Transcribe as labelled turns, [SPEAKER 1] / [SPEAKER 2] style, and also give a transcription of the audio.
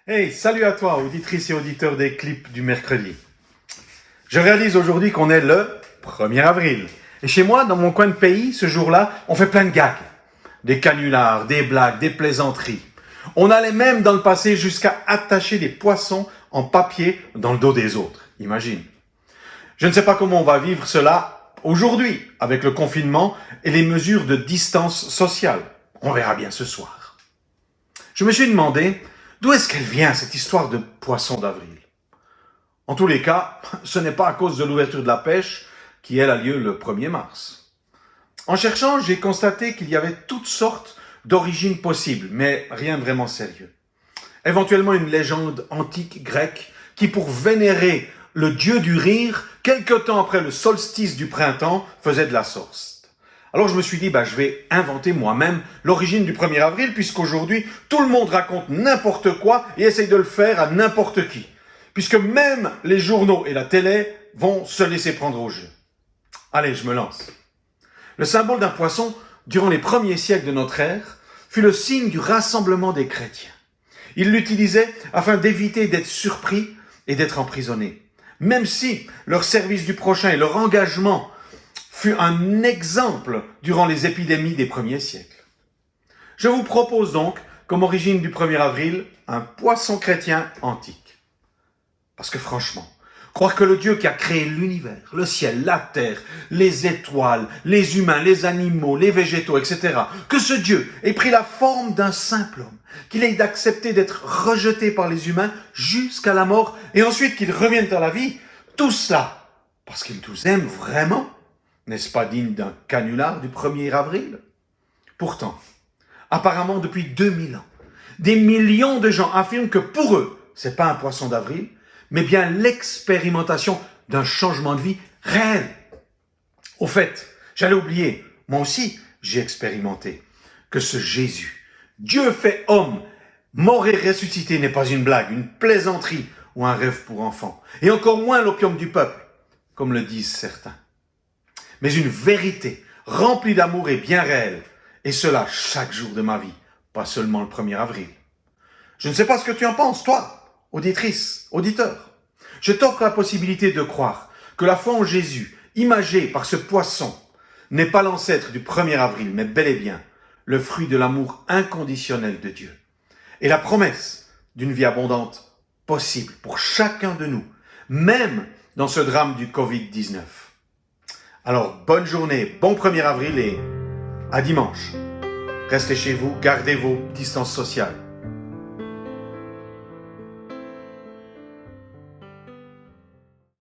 [SPEAKER 1] Hey, salut à toi, auditrice et auditeur des clips du mercredi. Je réalise aujourd'hui qu'on est le 1er avril. Et chez moi, dans mon coin de pays, ce jour-là, on fait plein de gags. Des canulars, des blagues, des plaisanteries. On allait même dans le passé jusqu'à attacher des poissons en papier dans le dos des autres. Imagine. Je ne sais pas comment on va vivre cela aujourd'hui, avec le confinement et les mesures de distance sociale. On verra bien ce soir. Je me suis demandé, d'où est-ce qu'elle vient, cette histoire de poisson d'avril? En tous les cas, ce n'est pas à cause de l'ouverture de la pêche qui, elle, a lieu le 1er mars. En cherchant, j'ai constaté qu'il y avait toutes sortes d'origines possibles, mais rien de vraiment sérieux. Éventuellement une légende antique grecque qui, pour vénérer le dieu du rire, quelque temps après le solstice du printemps, faisait de la sorte. Alors je me suis dit, je vais inventer moi-même l'origine du 1er avril, puisqu'aujourd'hui, tout le monde raconte n'importe quoi et essaye de le faire à n'importe qui. Puisque même les journaux et la télé vont se laisser prendre au jeu. Allez, je me lance. Le symbole d'un poisson, durant les premiers siècles de notre ère, fut le signe du rassemblement des chrétiens. Ils l'utilisaient afin d'éviter d'être surpris et d'être emprisonnés. Même si leur service du prochain et leur engagement fut un exemple durant les épidémies des premiers siècles. Je vous propose donc, comme origine du 1er avril, un poisson chrétien antique. Parce que franchement, croire que le Dieu qui a créé l'univers, le ciel, la terre, les étoiles, les humains, les animaux, les végétaux, etc., que ce Dieu ait pris la forme d'un simple homme, qu'il ait accepté d'être rejeté par les humains jusqu'à la mort, et ensuite qu'il revienne à la vie, tout cela, parce qu'il nous aime vraiment, n'est-ce pas digne d'un canular du 1er avril? Pourtant, apparemment depuis 2000 ans, des millions de gens affirment que pour eux, c'est pas un poisson d'avril, mais bien l'expérimentation d'un changement de vie réel. Au fait, j'allais oublier, moi aussi, j'ai expérimenté que ce Jésus, Dieu fait homme, mort et ressuscité n'est pas une blague, une plaisanterie ou un rêve pour enfants, et encore moins l'opium du peuple, comme le disent certains. Mais une vérité remplie d'amour et bien réelle, et cela chaque jour de ma vie, pas seulement le 1er avril. Je ne sais pas ce que tu en penses, toi, auditrice, auditeur. Je t'offre la possibilité de croire que la foi en Jésus, imagée par ce poisson, n'est pas l'ancêtre du 1er avril, mais bel et bien le fruit de l'amour inconditionnel de Dieu. Et la promesse d'une vie abondante possible pour chacun de nous, même dans ce drame du Covid-19. Alors, bonne journée, bon 1er avril et à dimanche. Restez chez vous, gardez vos distances sociales.